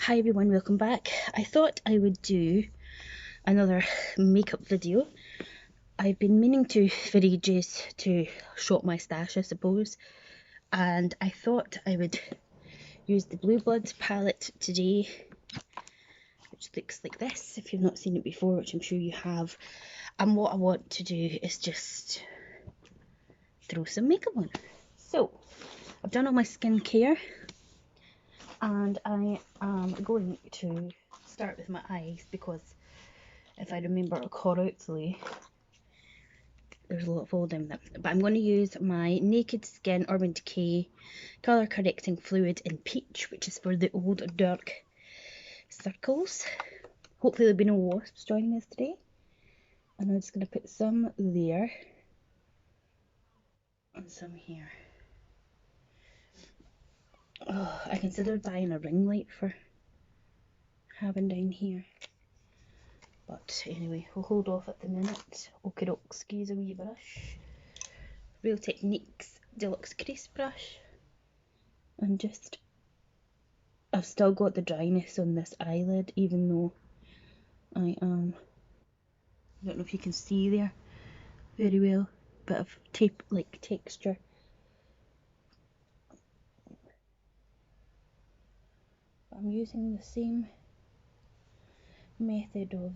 Hi everyone, welcome back. I thought I would do another makeup video. I've been meaning to for ages to show up my stash, I suppose, and I thought I would use the Blue Blood palette today, which looks like this if you've not seen it before, which I'm sure you have. And what I want to do is just throw some makeup on. So I've done all my skincare and I am going to start with my eyes because if I remember correctly, there's a lot of old in them. But I'm going to use my Naked Skin Urban Decay Colour Correcting Fluid in Peach, which is for the old dark circles. Hopefully there'll be no wasps joining us today. And I'm just going to put some there and some here. Oh, I considered buying a ring light for having down here. But anyway, we'll hold off at the minute. Okie doke, squeeze a wee brush. Real Techniques Deluxe Crease Brush. And just, I've still got the dryness on this eyelid, even though I don't know if you can see there very well, bit of tape like texture. I'm using the same method of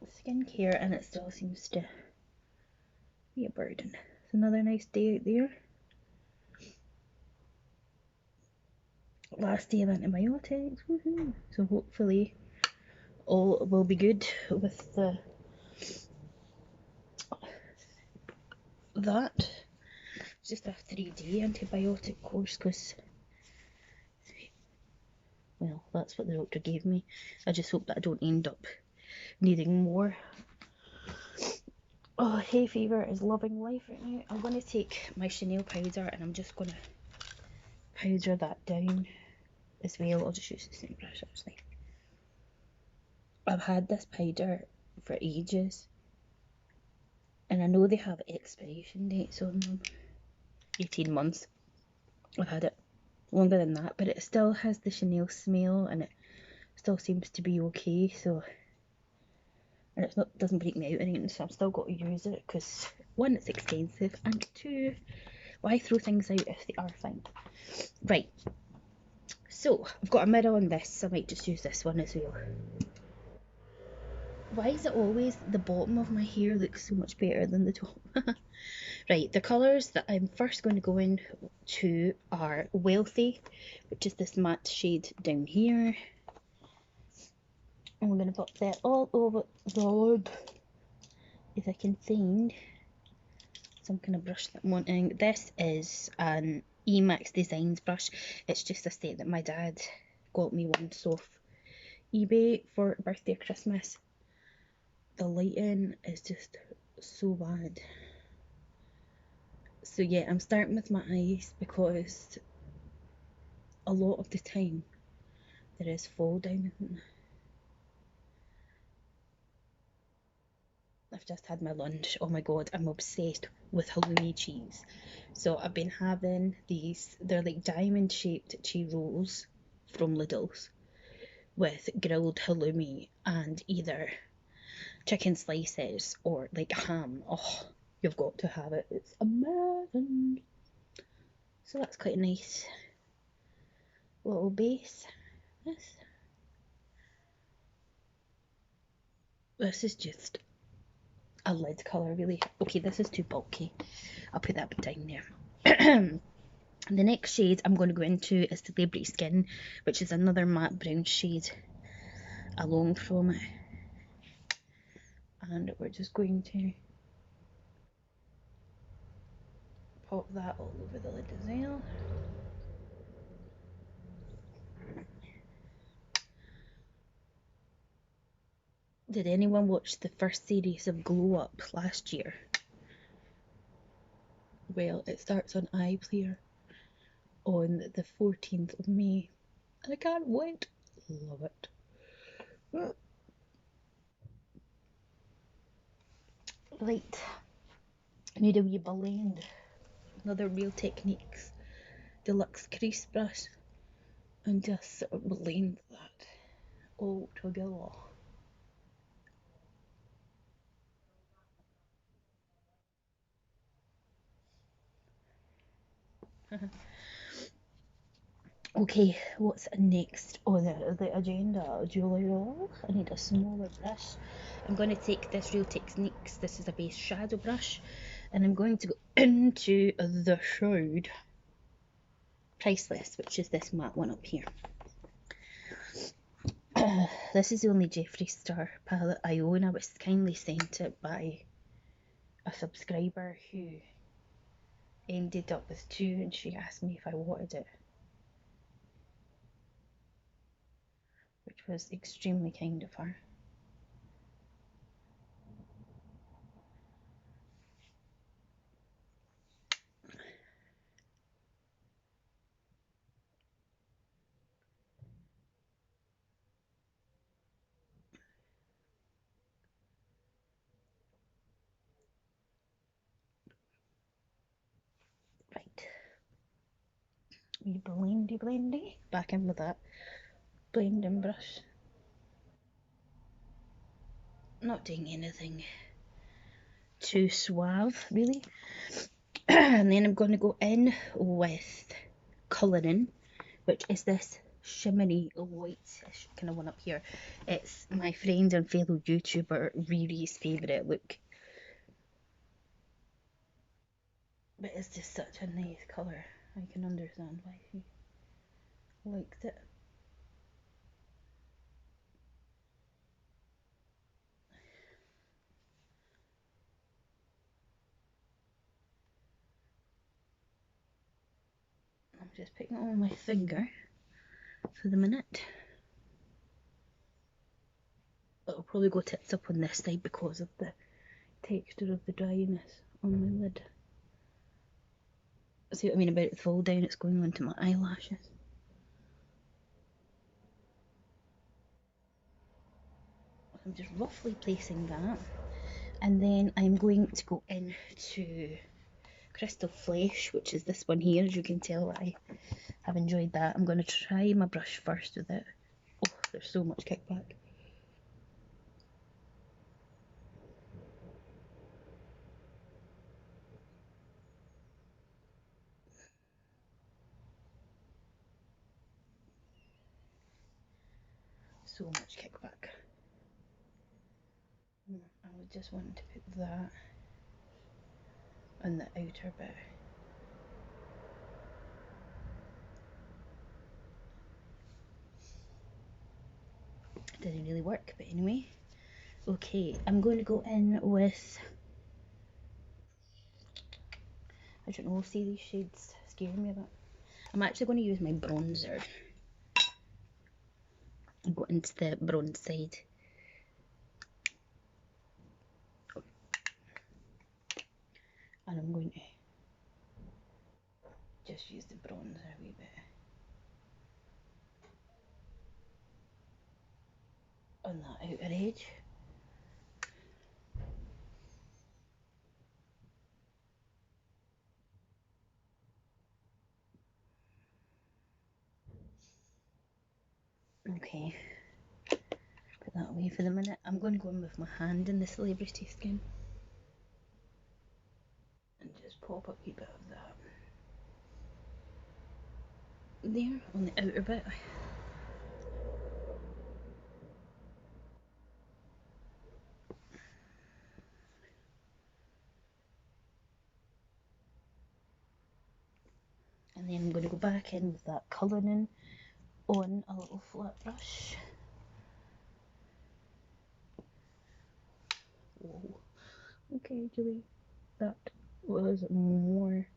skincare and it still seems to be a burden. It's another nice day out there. Last day of antibiotics, woohoo! So hopefully all will be good with that. It's just a 3-day antibiotic course because, well, that's what the doctor gave me. I just hope that I don't end up needing more. Oh, hay fever is loving life right now. I'm going to take my Chanel powder and I'm just going to powder that down as well. I'll just use the same brush actually. I've had this powder for ages and I know they have expiration dates on them. 18 months. I've had it longer than that, but it still has the Chanel smell and it still seems to be okay. So, and it's not, doesn't break me out or anything, so I've still got to use it because one, it's expensive, and two, why throw things out if they are fine? Right, so I've got a mirror on this, so I might just use this one as well. Why is it always the bottom of my hair looks so much better than the top? Right, the colours that I'm first going to go into are Wealthy, which is this matte shade down here. And we're going to put that all over the lid, if I can find some kind of brush that I'm wanting. This is an Emax Designs brush. It's just a set that my dad got me once off eBay for birthday or Christmas. The lighting is just so bad. So yeah, I'm starting with my eyes because a lot of the time there is fall down. I've just had my lunch. Oh my god, I'm obsessed with halloumi cheese. So I've been having these, they're like diamond shaped cheese rolls from Lidl's with grilled halloumi and either chicken slices or like ham. Oh, you've got to have it. It's amazing. So that's quite a nice little base. This is just a lid colour really. Okay, this is too bulky. I'll put that down there. The next shade I'm going to go into is Celebrity Skin, which is another matte brown shade along from it. And we're just going to pop that all over the lid as well. Did anyone watch the first series of Glow Up last year? Well, it starts on iPlayer on the 14th of May. I can't wait. Love it. Right. I need a wee blend. Another Real Techniques deluxe crease brush and just sort of blend that all together. Okay, what's next on the agenda, Julia? I need a smaller brush. I'm going to take this Real Techniques, this is a base shadow brush, and I'm going to go into the shade Priceless, which is this matte one up here. This is the only Jeffree Starr palette I own. I was kindly sent it by a subscriber who ended up with two, and she asked me if I wanted it, which was extremely kind of her. Right, we blendy, back in with that blending brush. Not doing anything too suave, really. And then I'm going to go in with colouring, which is this shimmery white kind of one up here. It's my friend and fellow YouTuber Riri's favourite look. But it's just such a nice colour. I can understand why he liked it. I'm just picking it on my finger for the minute. It'll probably go tits up on this side because of the texture of the dryness on my lid. See what I mean about it fall down? It's going onto my eyelashes. I'm just roughly placing that, and then I'm going to go into Crystal Flesh, which is this one here. As you can tell, I have enjoyed that. I'm going to try my brush first with it. Oh, there's so much kickback. So much kickback. I would just want to put that on the outer bit. It didn't really work, but anyway. Okay, I'm going to go in with, I don't know, see these shades scare me a bit. I'm actually going to use my bronzer and go into the bronze side. And I'm going to just use the bronzer a wee bit on that outer edge. Okay, put that away for the minute. I'm going to go in with my hand in the celebrity skin and just pop a wee bit of that there on the outer bit. And then I'm going to go back in with that colouring on a little flat brush. Whoa. Okay, Julie, that was more.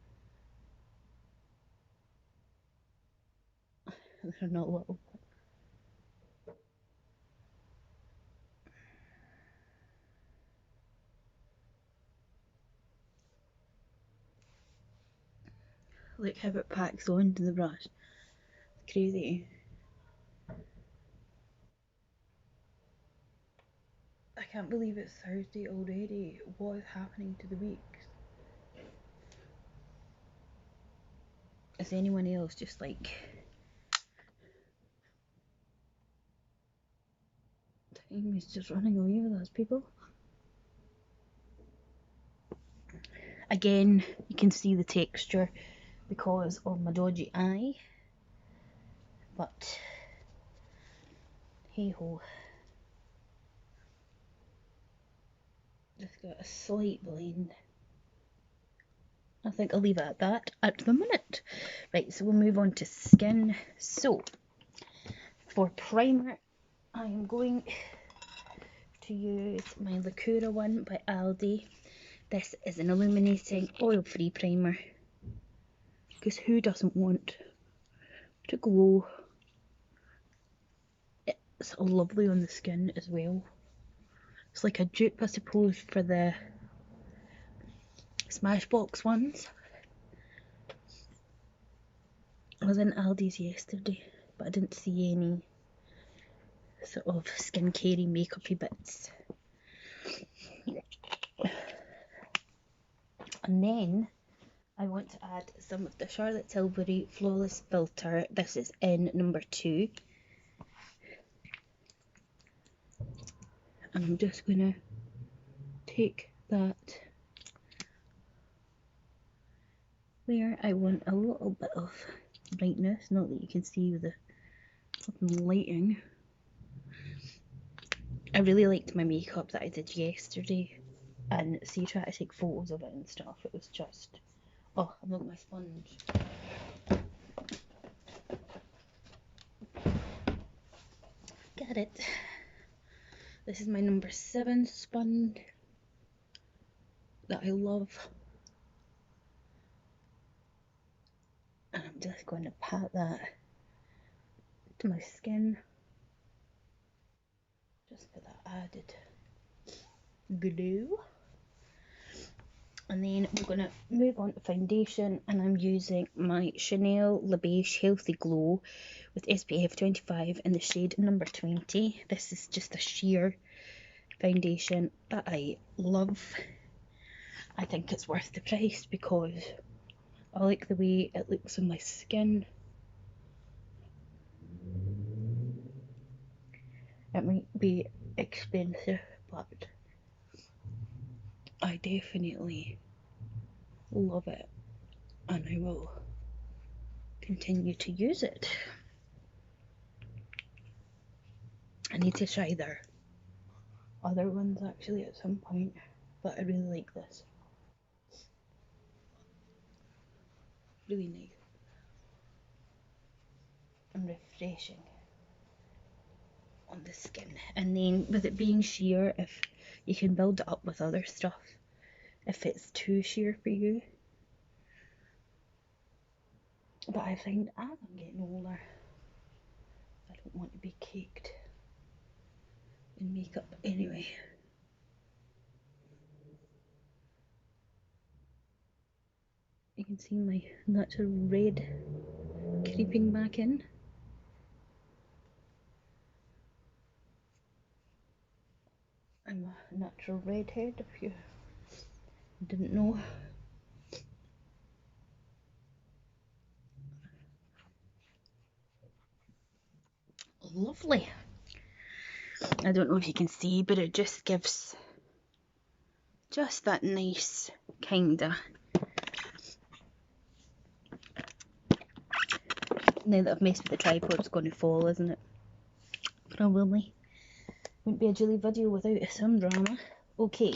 They're not little. Look how it packs onto the brush. It's crazy. I can't believe it's Thursday already. What is happening to the weeks? Is anyone else just like... Time is just running away with us, people. Again, you can see the texture because of my dodgy eye, but hey ho. Just got a slight blend. I think I'll leave it at that at the minute. Right, so we'll move on to skin. So, for primer, I am going to use my Lacura one by Aldi. This is an illuminating oil-free primer, because who doesn't want to glow? It's lovely on the skin as well. It's like a dupe, I suppose, for the Smashbox ones. I was in Aldi's yesterday, but I didn't see any sort of skincare-y, makeup-y bits. And then I want to add some of the Charlotte Tilbury Flawless Filter. This is in number 2. And I'm just going to take that where I want a little bit of brightness, not that you can see with the lighting. I really liked my makeup that I did yesterday, and see, try to take photos of it and stuff. It was just, oh, I'm not my sponge. Get it. This is my number 7 sponge that I love. And I'm just going to pat that to my skin. Just for that added glow. And then we're going to move on to foundation, and I'm using my Chanel La Beige Healthy Glow with SPF 25 in the shade number 20. This is just a sheer foundation that I love. I think it's worth the price because I like the way it looks on my skin. It might be expensive, but I definitely love it, and I will continue to use it. I need to try their other ones actually at some point, but I really like this. Really nice and refreshing on the skin. And then with it being sheer, if you can build it up with other stuff if it's too sheer for you. But I find as I'm getting older, I don't want to be caked in makeup anyway. You can see my natural red creeping back in. I'm a natural redhead, if you didn't know. Lovely. I don't know if you can see, but it just gives just that nice kinda. Now that I've messed with the tripod, it's going to fall, isn't it? Probably. Wouldn't be a Julie video without some drama. Okay,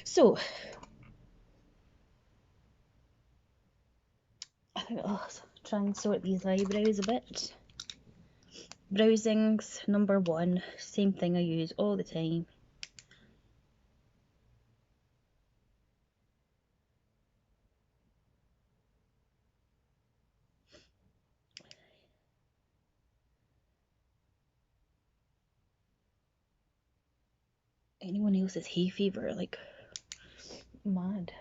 so I think I'll try and sort these eyebrows a bit. Browsings, number 1, same thing I use all the time. Anyone else has hay fever, like, mad.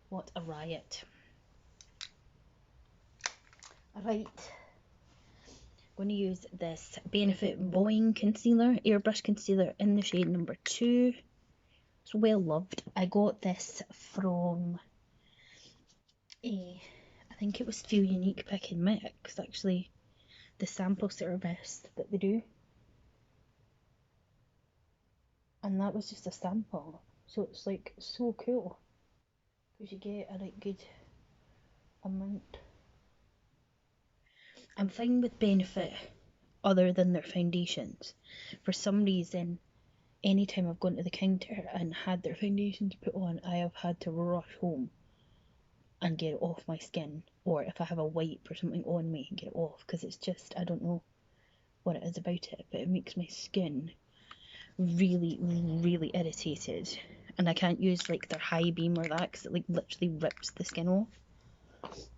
What a riot. Right, I'm going to use this Benefit Boing Concealer, Airbrush Concealer in the shade number 2. It's well loved. I got this from I think it was Feel Unique Pick and Mix, actually, the sample service that they do. And that was just a sample, so it's like so cool because you get a like good amount. I'm fine with Benefit other than their foundations. For some reason, anytime I've gone to the counter and had their foundations put on, I have had to rush home and get it off my skin, or if I have a wipe or something on me, get it off, because it's just, I don't know what it is about it, but it makes my skin really, really irritated, and I can't use like their high beam or that because it like literally rips the skin off.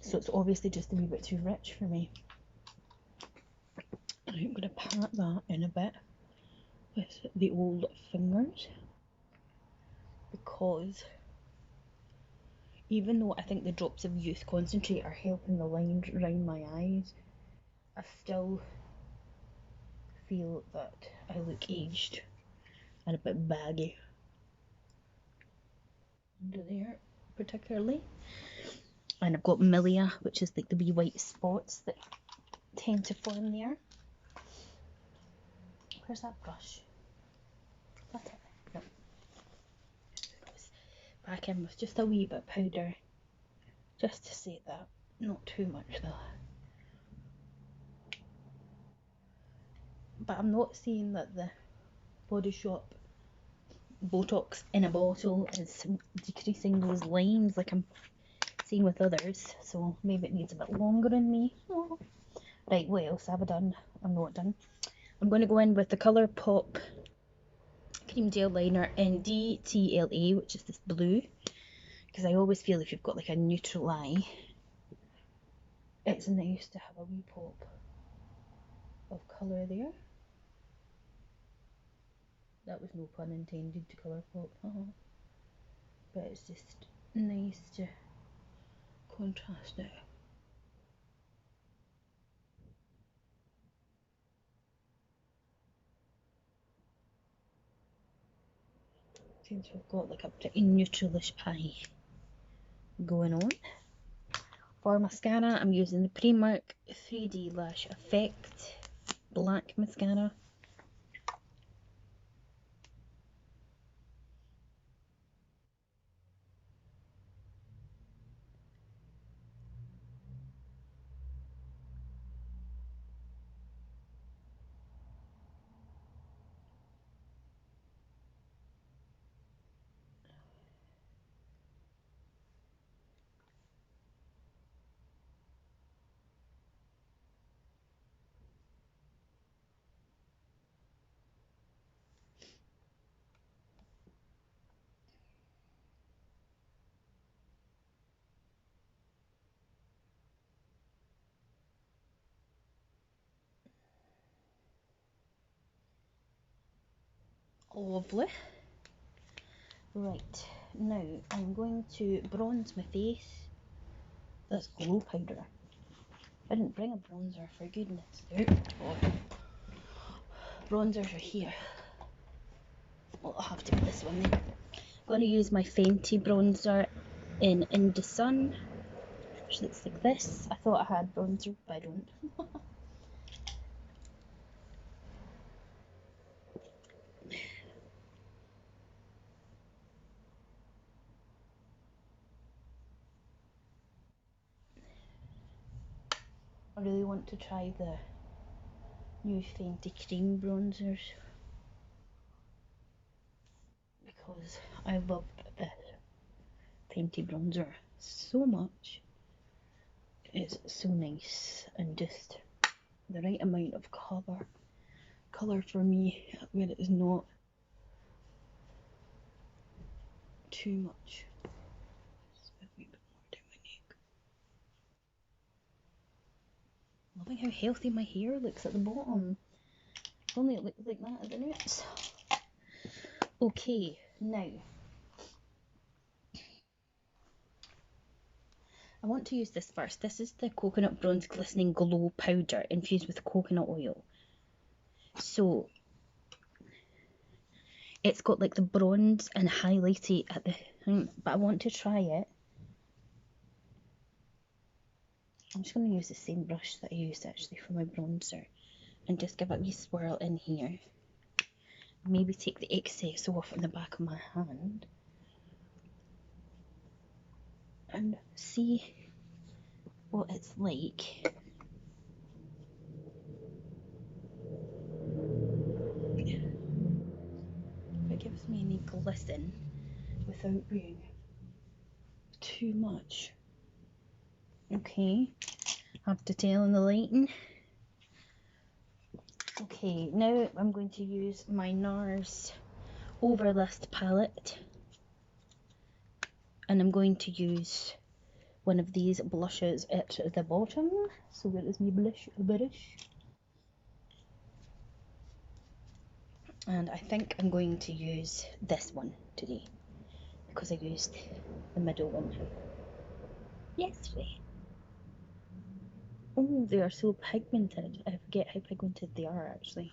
So it's obviously just a wee bit too rich for me. I'm going to pat that in a bit with the old fingers, because even though I think the drops of Youth Concentrate are helping the lines around my eyes, I still feel that I look aged and a bit baggy under there particularly. And I've got Milia, which is like the wee white spots that tend to form there. Where's that brush? That it? No. Back in with just a wee bit of powder, just to set that. Not too much though. But I'm not saying that the Body Shop Botox in a bottle is decreasing those lines like I'm seeing with others, so maybe it needs a bit longer in me. Oh. Right, what else have I done? I'm not done. I'm going to go in with the Colourpop Cream Gel Liner in DTLA, which is this blue, because I always feel if you've got like a neutral eye, it's nice to have a wee pop of colour there. That was no pun intended, to Colourpop, but it's just nice to contrast it. Since we've got like a pretty neutralish eye going on. For mascara, I'm using the Primark 3D Lash Effect Black Mascara. Lovely. Right, now I'm going to bronze my face. That's glow powder. I didn't bring a bronzer, for goodness sake. Oh. Bronzers are here. Well, I'll have to put this one then. I'm going to use my Fenty bronzer in the Sun, which looks like this. I thought I had bronzer, but I don't. I really want to try the new Fenty cream bronzers, because I love this Fenty bronzer so much. It's so nice and just the right amount of colour for me, where it is not too much. Just a wee bit more down my neck. Loving how healthy my hair looks at the bottom. If only it looked like that at the roots. Okay, now I want to use this first. This is the Coconut Bronze Glistening Glow Powder infused with coconut oil. So it's got like the bronze and highlighty at the but I want to try it. I'm just going to use the same brush that I used actually for my bronzer and just give it a wee swirl in here. Maybe take the excess off in the back of my hand and see what it's like. If it gives me any glisten without being too much. Okay, have to tell in the lighting. Okay, now I'm going to use my NARS Overlist palette, and I'm going to use one of these blushes at the bottom. So where is my blush? And I think I'm going to use this one today because I used the middle one yesterday. Oh, they are so pigmented. I forget how pigmented they are actually.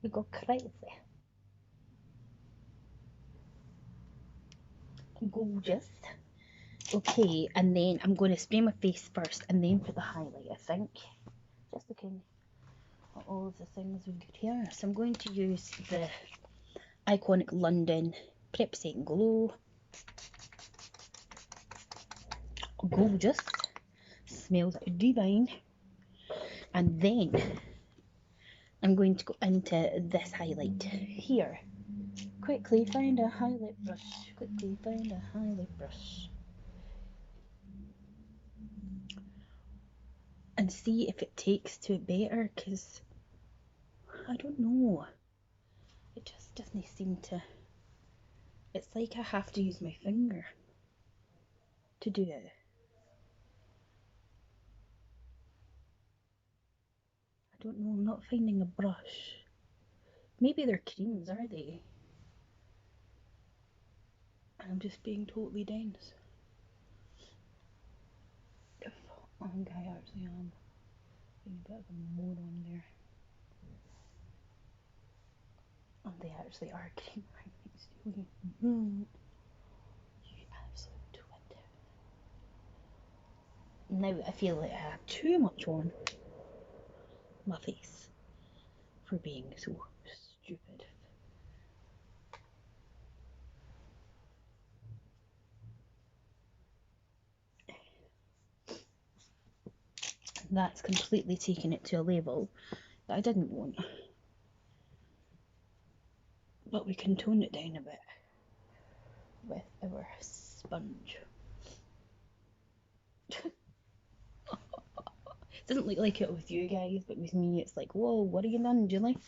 We go crazy. Gorgeous. Okay, and then I'm going to spray my face first and then put the highlight, I think. Just looking at all of the things we've got here. So I'm going to use the Iconic London Prep Set and Glow. Gorgeous. Smells divine. And then I'm going to go into this highlight here. Quickly find a highlight brush. Quickly find a highlight brush. And see if it takes to it better, because I don't know. It just doesn't seem to. It's like I have to use my finger to do it. I don't know, I'm not finding a brush. Maybe they're creams, are they? And I'm just being totally dense. I think I actually am being a bit of a moron there. And they actually are cream right next to me. You absolute twit. Now I feel like I have too much on my face for being so stupid. That's completely taken it to a level that I didn't want. But we can tone it down a bit with our sponge. It doesn't look like it with you guys, but with me it's like, whoa, what have you done, Julie?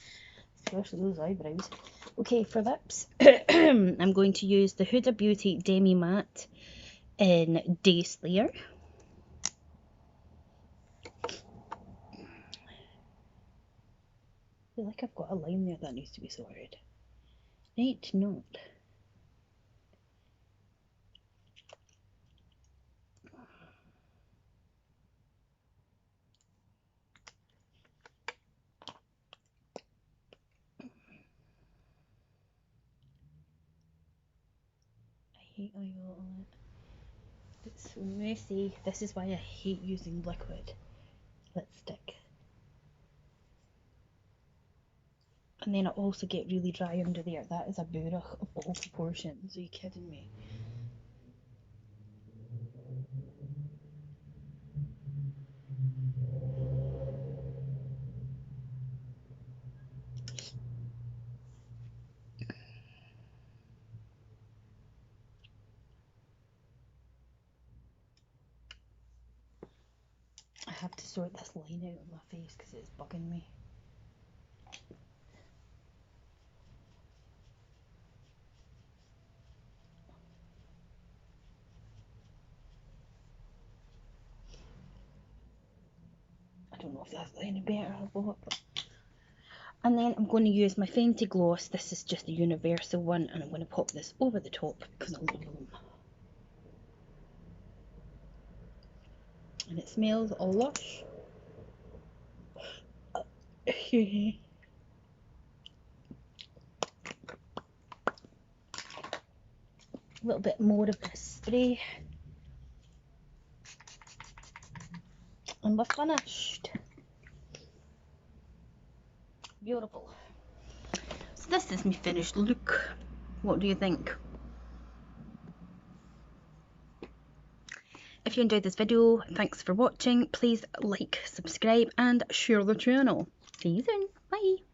Especially those eyebrows. Okay, for lips, I'm going to use the Huda Beauty Demi Matte in Day Slayer. I feel like I've got a line there that needs to be sorted. Right, not. I hate oil on it. It's so messy. This is why I hate using liquid lipstick. And then I also get really dry under there. That is a burach of all proportions. Are you kidding me? I have to sort this line out on my face because it's bugging me. I don't know if that's any better or what, but And then I'm going to use my Fenty Gloss. This is just a universal one, and I'm going to pop this over the top because I love them. And it smells lush. A little bit more of this spray. And we're finished. Beautiful. So this is my finished look. What do you think? If you enjoyed this video, thanks for watching. Please like, subscribe and share the channel. See you soon. Bye.